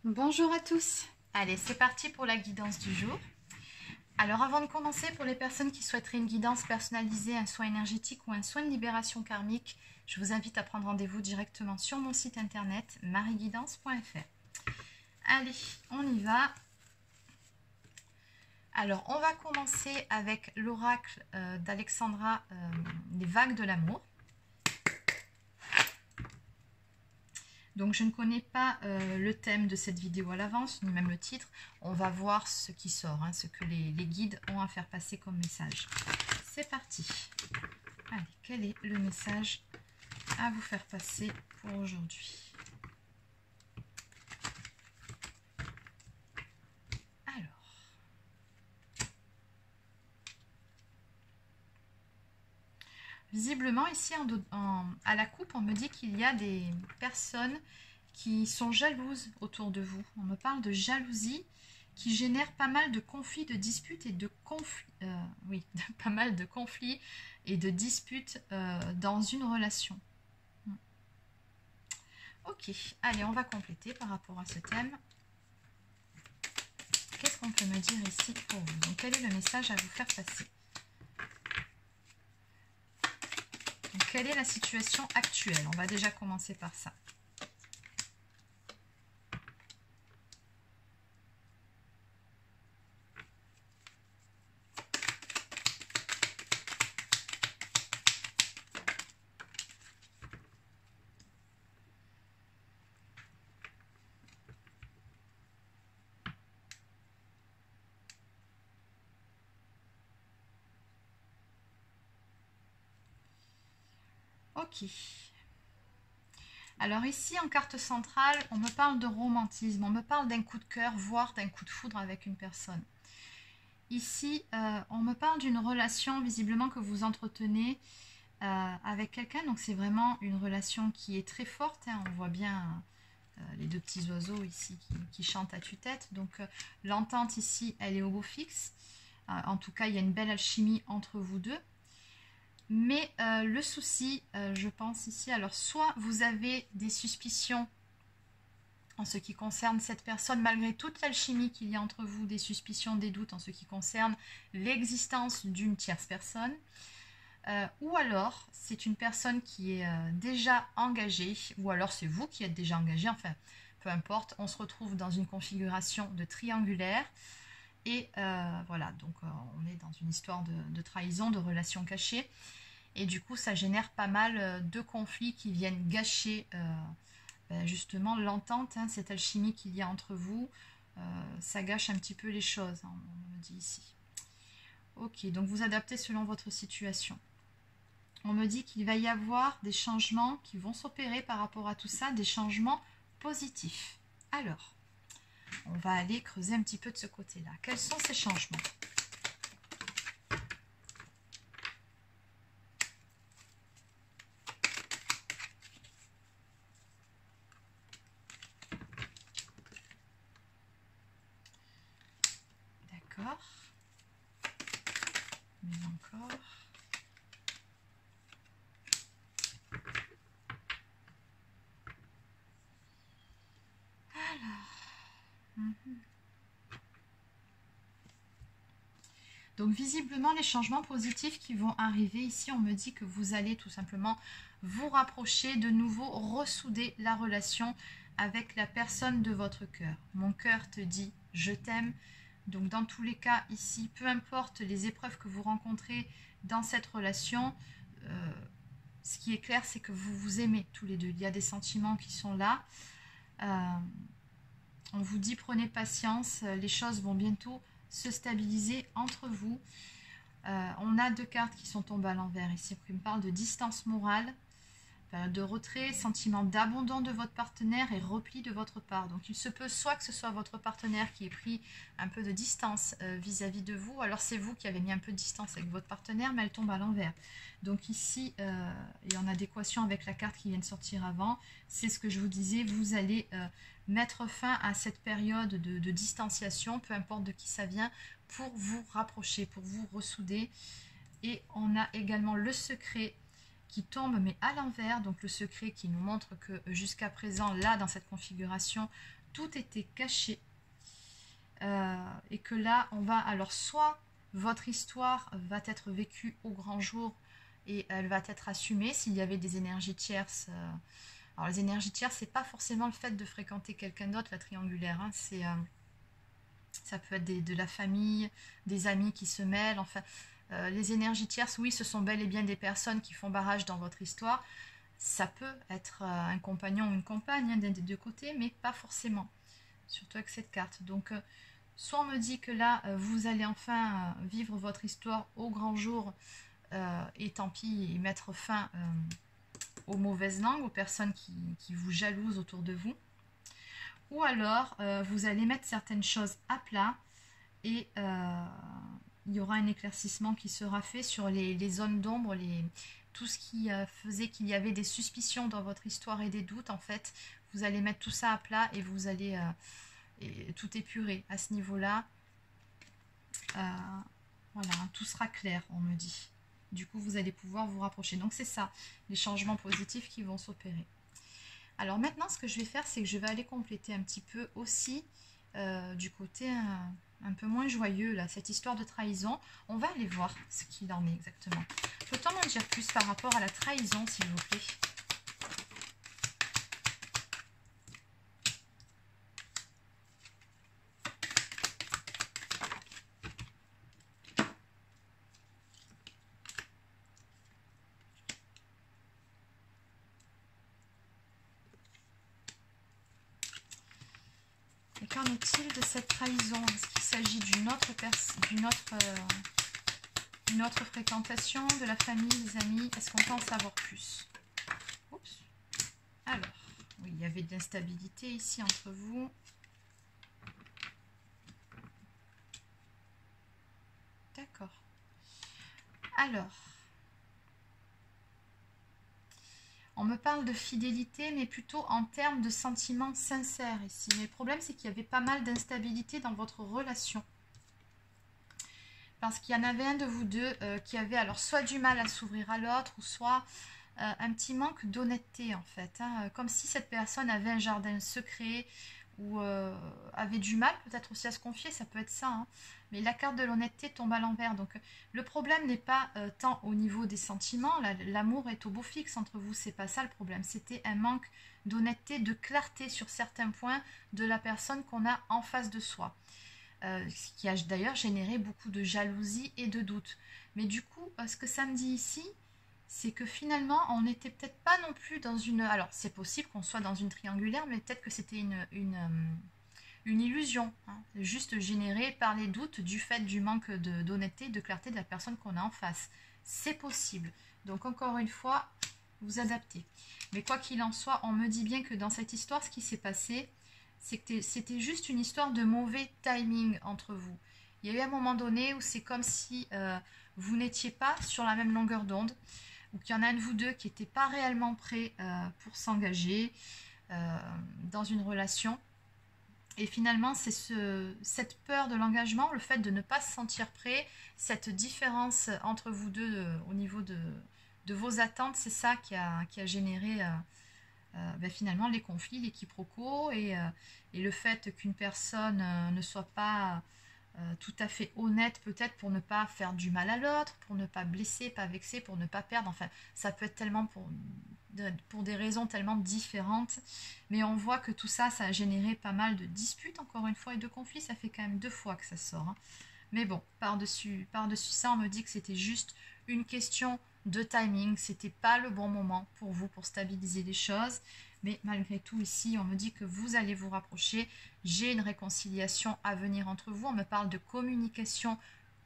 Bonjour à tous. Allez, c'est parti pour la guidance du jour. Alors avant de commencer, pour les personnes qui souhaiteraient une guidance personnalisée, un soin énergétique ou un soin de libération karmique, je vous invite à prendre rendez-vous directement sur mon site internet marieguidance.fr. Allez, on y va. Alors on va commencer avec l'oracle d'Alexandra, les vagues de l'amour. Donc je ne connais pas le thème de cette vidéo à l'avance, ni même le titre. On va voir ce qui sort, hein, ce que les guides ont à faire passer comme message. C'est parti. Allez, quel est le message à vous faire passer pour aujourd'hui? Alors, visiblement ici à la coupe, on me dit qu'il y a des personnes qui sont jalouses autour de vous. On me parle de jalousie qui génère pas mal de conflits, de disputes et de conflits, pas mal de conflits et de disputes dans une relation. Ok, allez, on va compléter par rapport à ce thème. Qu'est-ce qu'on peut me dire ici pour vous? Donc, quel est le message à vous faire passer? Donc, quelle est la situation actuelle? On va déjà commencer par ça. Ok. Alors ici, en carte centrale, on me parle de romantisme, on me parle d'un coup de cœur, voire d'un coup de foudre avec une personne. Ici, on me parle d'une relation visiblement que vous entretenez avec quelqu'un. Donc c'est vraiment une relation qui est très forte, hein. On voit bien les deux petits oiseaux ici qui chantent à tue-tête. Donc l'entente ici, elle est au beau fixe. En tout cas, il y a une belle alchimie entre vous deux. Mais le souci, je pense ici, alors soit vous avez des suspicions en ce qui concerne cette personne, malgré toute l'alchimie qu'il y a entre vous, des suspicions, des doutes en ce qui concerne l'existence d'une tierce personne, ou alors c'est une personne qui est déjà engagée, ou alors c'est vous qui êtes déjà engagé, enfin peu importe, on se retrouve dans une configuration de triangulaire. Et voilà, donc on est dans une histoire de trahison, de relations cachées. Et du coup, ça génère pas mal de conflits qui viennent gâcher justement l'entente, hein, cette alchimie qu'il y a entre vous. Ça gâche un petit peu les choses, hein, on me dit ici. Ok, donc vous adaptez selon votre situation. On me dit qu'il va y avoir des changements qui vont s'opérer par rapport à tout ça, des changements positifs. Alors, on va aller creuser un petit peu de ce côté-là. Quels sont ces changements ? D'accord. Mais encore. Alors. Donc visiblement les changements positifs qui vont arriver ici, on me dit que vous allez tout simplement vous rapprocher, de nouveau ressouder la relation avec la personne de votre cœur. Mon cœur te dit je t'aime. Donc dans tous les cas ici, peu importe les épreuves que vous rencontrez dans cette relation, ce qui est clair c'est que vous vous aimez tous les deux. Il y a des sentiments qui sont là. On vous dit prenez patience, les choses vont bientôt se stabiliser entre vous. On a deux cartes qui sont tombées à l'envers ici, qui me parlent de distance morale, de retrait, sentiment d'abandon de votre partenaire et repli de votre part. Donc il se peut soit que ce soit votre partenaire qui ait pris un peu de distance vis-à-vis de vous, alors c'est vous qui avez mis un peu de distance avec votre partenaire, mais elle tombe à l'envers. Donc ici, et en adéquation avec la carte qui vient de sortir avant, c'est ce que je vous disais, vous allez mettre fin à cette période de distanciation, peu importe de qui ça vient, pour vous rapprocher, pour vous ressouder. Et on a également le secret qui tombe mais à l'envers, donc le secret qui nous montre que jusqu'à présent, là dans cette configuration, tout était caché. Et que là, on va... Alors, soit votre histoire va être vécue au grand jour et elle va être assumée s'il y avait des énergies tierces. Alors, les énergies tierces, c'est pas forcément le fait de fréquenter quelqu'un d'autre, la triangulaire. Hein, c'est... ça peut être de la famille, des amis qui se mêlent, enfin... les énergies tierces, oui, ce sont bel et bien des personnes qui font barrage dans votre histoire. Ça peut être un compagnon ou une compagne hein, des deux côtés, mais pas forcément. Surtout avec cette carte. Donc, soit on me dit que là, vous allez enfin vivre votre histoire au grand jour et tant pis, et mettre fin aux mauvaises langues, aux personnes qui vous jalousent autour de vous. Ou alors, vous allez mettre certaines choses à plat et il y aura un éclaircissement qui sera fait sur les zones d'ombre, tout ce qui faisait qu'il y avait des suspicions dans votre histoire et des doutes. En fait, vous allez mettre tout ça à plat et vous allez tout épurer à ce niveau-là. Voilà, tout sera clair, on me dit. Du coup, vous allez pouvoir vous rapprocher. Donc, c'est ça, les changements positifs qui vont s'opérer. Alors maintenant, ce que je vais faire, c'est que je vais aller compléter un petit peu aussi du côté un peu moins joyeux, là, cette histoire de trahison. On va aller voir ce qu'il en est exactement. Peut-on m'en dire plus par rapport à la trahison, s'il vous plaît? Et qu'en est-il de cette trahison? Est-ce qu'il s'agit d'une autre fréquentation, de la famille, des amis? Est-ce qu'on peut en savoir plus? Oups. Alors, oui, il y avait de l'instabilité ici entre vous. D'accord. Alors, on me parle de fidélité, mais plutôt en termes de sentiments sincères ici. Mais le problème, c'est qu'il y avait pas mal d'instabilité dans votre relation. Parce qu'il y en avait un de vous deux qui avait alors soit du mal à s'ouvrir à l'autre, ou soit un petit manque d'honnêteté en fait. Hein, comme si cette personne avait un jardin secret, ou avait du mal peut-être aussi à se confier, ça peut être ça. Hein. Mais la carte de l'honnêteté tombe à l'envers. Donc le problème n'est pas tant au niveau des sentiments, l'amour est au beau fixe entre vous, c'est pas ça le problème. C'était un manque d'honnêteté, de clarté sur certains points de la personne qu'on a en face de soi. Ce qui a d'ailleurs généré beaucoup de jalousie et de doute. Mais du coup, ce que ça me dit ici, c'est que finalement, on n'était peut-être pas non plus dans une... Alors, c'est possible qu'on soit dans une triangulaire, mais peut-être que c'était une illusion, hein, juste générée par les doutes du fait du manque d'honnêteté, de clarté de la personne qu'on a en face. C'est possible. Donc, encore une fois, vous adaptez. Mais quoi qu'il en soit, on me dit bien que dans cette histoire, ce qui s'est passé, c'est que c'était juste une histoire de mauvais timing entre vous. Il y a eu un moment donné où c'est comme si vous n'étiez pas sur la même longueur d'onde, ou qu'il y en a un de vous deux qui n'était pas réellement prêt pour s'engager dans une relation. Et finalement, c'est cette peur de l'engagement, le fait de ne pas se sentir prêt, cette différence entre vous deux au niveau de vos attentes, c'est ça qui a généré finalement les conflits, les quiproquos et le fait qu'une personne ne soit pas tout à fait honnête peut-être pour ne pas faire du mal à l'autre, pour ne pas blesser, pas vexer, pour ne pas perdre. Enfin, ça peut être tellement pour des raisons tellement différentes. Mais on voit que tout ça, ça a généré pas mal de disputes, encore une fois, et de conflits. Ça fait quand même 2 fois que ça sort. Hein. Mais bon, par-dessus ça, on me dit que c'était juste une question de timing. C'était pas le bon moment pour vous pour stabiliser les choses. Mais malgré tout, ici, on me dit que vous allez vous rapprocher. J'ai une réconciliation à venir entre vous. On me parle de communication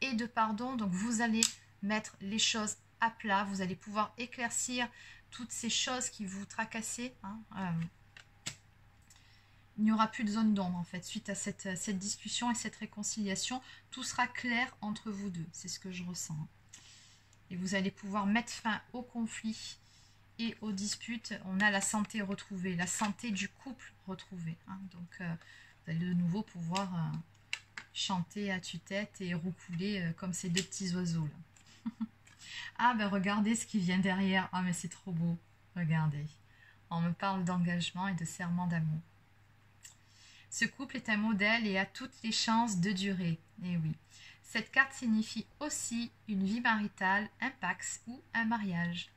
et de pardon. Donc, vous allez mettre les choses à plat. Vous allez pouvoir éclaircir toutes ces choses qui vous tracassaient. Hein. Il n'y aura plus de zone d'ombre, en fait, suite à cette discussion et cette réconciliation. Tout sera clair entre vous deux. C'est ce que je ressens. Et vous allez pouvoir mettre fin au conflit et aux disputes. On a la santé retrouvée, la santé du couple retrouvée. Hein. Donc, vous allez de nouveau pouvoir chanter à tue-tête et roucouler comme ces 2 petits oiseaux là. Ah ben regardez ce qui vient derrière. Ah mais c'est trop beau. Regardez. On me parle d'engagement et de serment d'amour. Ce couple est un modèle et a toutes les chances de durer. Et oui. Cette carte signifie aussi une vie maritale, un pax ou un mariage.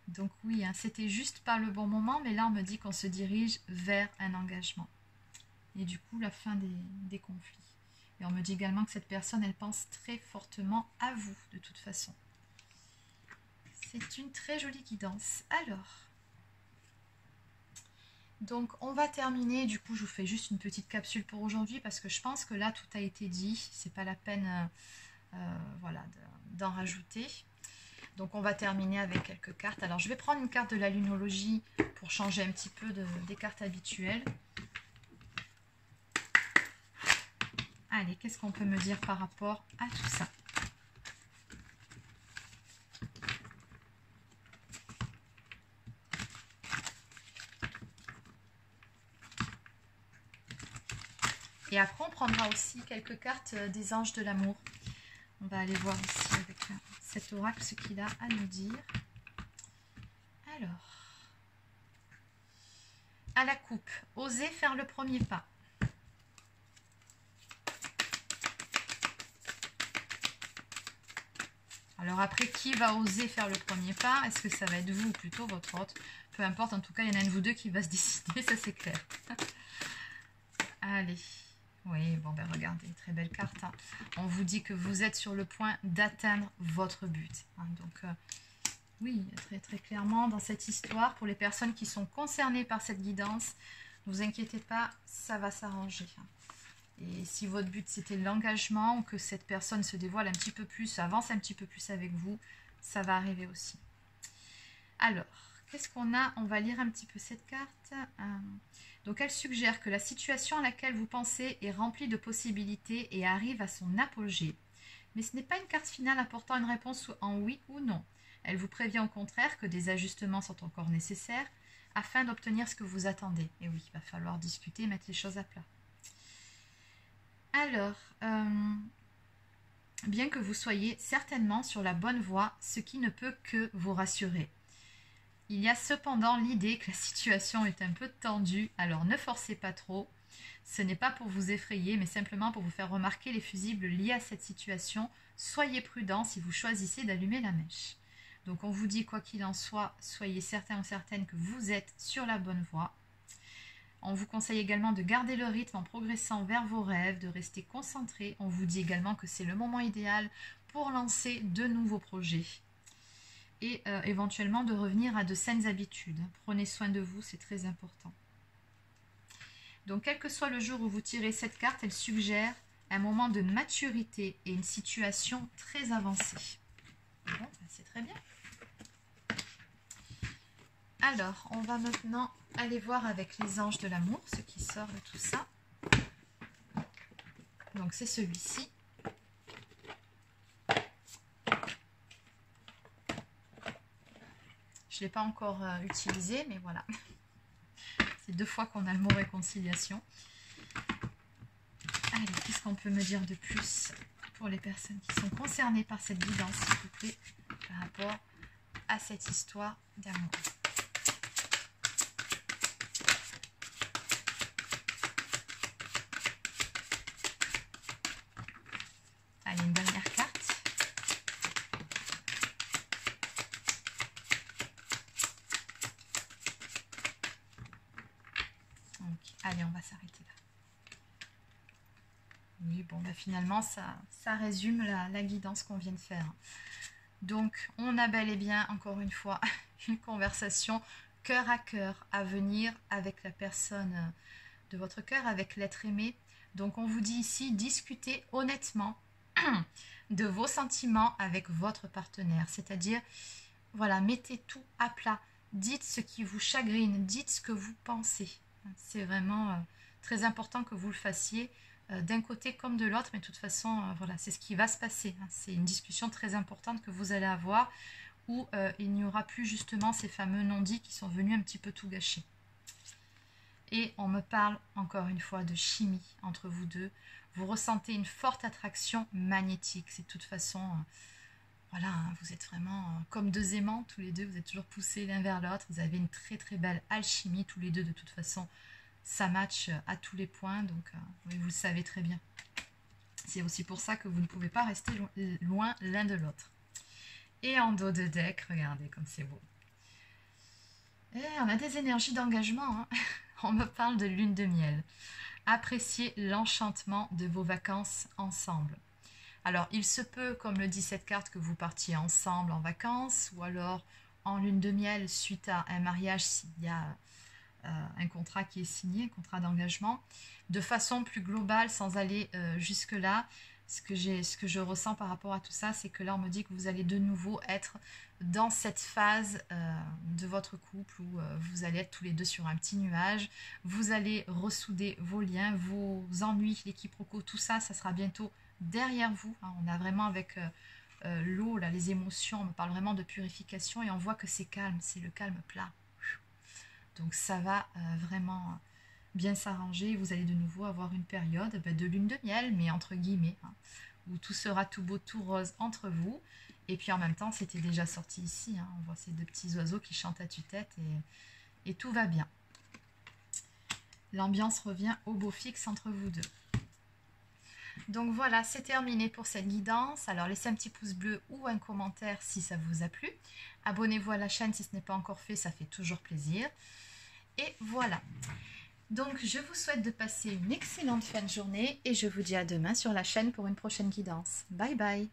Donc oui, hein, c'était juste pas le bon moment, mais là on me dit qu'on se dirige vers un engagement. Et du coup, la fin des conflits. Et on me dit également que cette personne, elle pense très fortement à vous, de toute façon. C'est une très jolie guidance. Alors, donc on va terminer. Du coup, je vous fais juste une petite capsule pour aujourd'hui parce que je pense que là, tout a été dit. C'est pas la peine voilà, d'en rajouter. Donc, on va terminer avec quelques cartes. Alors, je vais prendre une carte de la lunologie pour changer un petit peu des cartes habituelles. Allez, qu'est-ce qu'on peut me dire par rapport à tout ça? Et après, on prendra aussi quelques cartes des anges de l'amour. On va aller voir ici avec cet oracle ce qu'il a à nous dire. Alors, à la coupe, osez faire le premier pas. Alors après, qui va oser faire le premier pas? Est-ce que ça va être vous ou plutôt votre hôte? Peu importe, en tout cas, il y en a un de vous deux qui va se décider, ça c'est clair. Allez. Oui, bon ben regardez, très belle carte. Hein. On vous dit que vous êtes sur le point d'atteindre votre but. Hein. Donc oui, très très clairement dans cette histoire, pour les personnes qui sont concernées par cette guidance, ne vous inquiétez pas, ça va s'arranger. Hein. Et si votre but c'était l'engagement, ou que cette personne se dévoile un petit peu plus, avance un petit peu plus avec vous, ça va arriver aussi. Alors, qu'est-ce qu'on a? On va lire un petit peu cette carte. Donc elle suggère que la situation à laquelle vous pensez est remplie de possibilités et arrive à son apogée. Mais ce n'est pas une carte finale apportant une réponse en oui ou non. Elle vous prévient au contraire que des ajustements sont encore nécessaires afin d'obtenir ce que vous attendez. Et oui, il va falloir discuter et mettre les choses à plat. Alors, bien que vous soyez certainement sur la bonne voie, ce qui ne peut que vous rassurer. Il y a cependant l'idée que la situation est un peu tendue, alors ne forcez pas trop. Ce n'est pas pour vous effrayer, mais simplement pour vous faire remarquer les fusibles liés à cette situation. Soyez prudent si vous choisissez d'allumer la mèche. Donc on vous dit, quoi qu'il en soit, soyez certain ou certaine que vous êtes sur la bonne voie. On vous conseille également de garder le rythme en progressant vers vos rêves, de rester concentré. On vous dit également que c'est le moment idéal pour lancer de nouveaux projets. Et éventuellement de revenir à de saines habitudes. Prenez soin de vous, c'est très important. Donc, quel que soit le jour où vous tirez cette carte, elle suggère un moment de maturité et une situation très avancée. Bon, c'est très bien. Alors, on va maintenant aller voir avec les anges de l'amour, ce qui sort de tout ça. Donc, c'est celui-ci. Je ne l'ai pas encore utilisé, mais voilà. C'est 2 fois qu'on a le mot réconciliation. Allez, qu'est-ce qu'on peut me dire de plus pour les personnes qui sont concernées par cette guidance, s'il vous plaît, par rapport à cette histoire d'amour. Allez, une dernière carte. Allez, on va s'arrêter là. Oui, bon, bah finalement, ça résume la guidance qu'on vient de faire. Donc, on a bel et bien, encore une fois, une conversation cœur à cœur à venir avec la personne de votre cœur, avec l'être aimé. Donc, on vous dit ici, discutez honnêtement de vos sentiments avec votre partenaire. C'est-à-dire, voilà, mettez tout à plat. Dites ce qui vous chagrine, dites ce que vous pensez. C'est vraiment très important que vous le fassiez d'un côté comme de l'autre, mais de toute façon, voilà, c'est ce qui va se passer. Hein. C'est une discussion très importante que vous allez avoir où il n'y aura plus justement ces fameux non-dits qui sont venus un petit peu tout gâcher. Et on me parle encore une fois de chimie entre vous deux. Vous ressentez une forte attraction magnétique. C'est de toute façon, voilà, hein, vous êtes vraiment comme 2 aimants tous les deux. Vous êtes toujours poussés l'un vers l'autre. Vous avez une très très belle alchimie tous les deux de toute façon. ça match à tous les points, donc oui, vous le savez très bien. C'est aussi pour ça que vous ne pouvez pas rester loin l'un de l'autre. Et en dos de deck, regardez comme c'est beau. Et on a des énergies d'engagement, hein. On me parle de lune de miel. Appréciez l'enchantement de vos vacances ensemble. Alors, il se peut, comme le dit cette carte, que vous partiez ensemble en vacances, ou alors en lune de miel suite à un mariage s'il y a un contrat qui est signé, un contrat d'engagement. De façon plus globale, sans aller jusque-là, ce que je ressens par rapport à tout ça, c'est que là, on me dit que vous allez de nouveau être dans cette phase de votre couple où vous allez être tous les deux sur un petit nuage, vous allez ressouder vos liens, vos ennuis, les quiproquos, tout ça, ça sera bientôt derrière vous. Hein. On a vraiment avec l'eau, là, les émotions, on me parle vraiment de purification et on voit que c'est calme, c'est le calme plat. Donc ça va vraiment bien s'arranger. Vous allez de nouveau avoir une période de lune de miel, mais entre guillemets, hein, où tout sera tout beau, tout rose entre vous. Et puis en même temps, c'était déjà sorti ici. Hein, on voit ces deux petits oiseaux qui chantent à tue-tête et tout va bien. L'ambiance revient au beau fixe entre vous deux. Donc voilà, c'est terminé pour cette guidance. Alors laissez un petit pouce bleu ou un commentaire si ça vous a plu. Abonnez-vous à la chaîne si ce n'est pas encore fait, ça fait toujours plaisir. Et voilà. Donc je vous souhaite de passer une excellente fin de journée et je vous dis à demain sur la chaîne pour une prochaine guidance. Bye bye.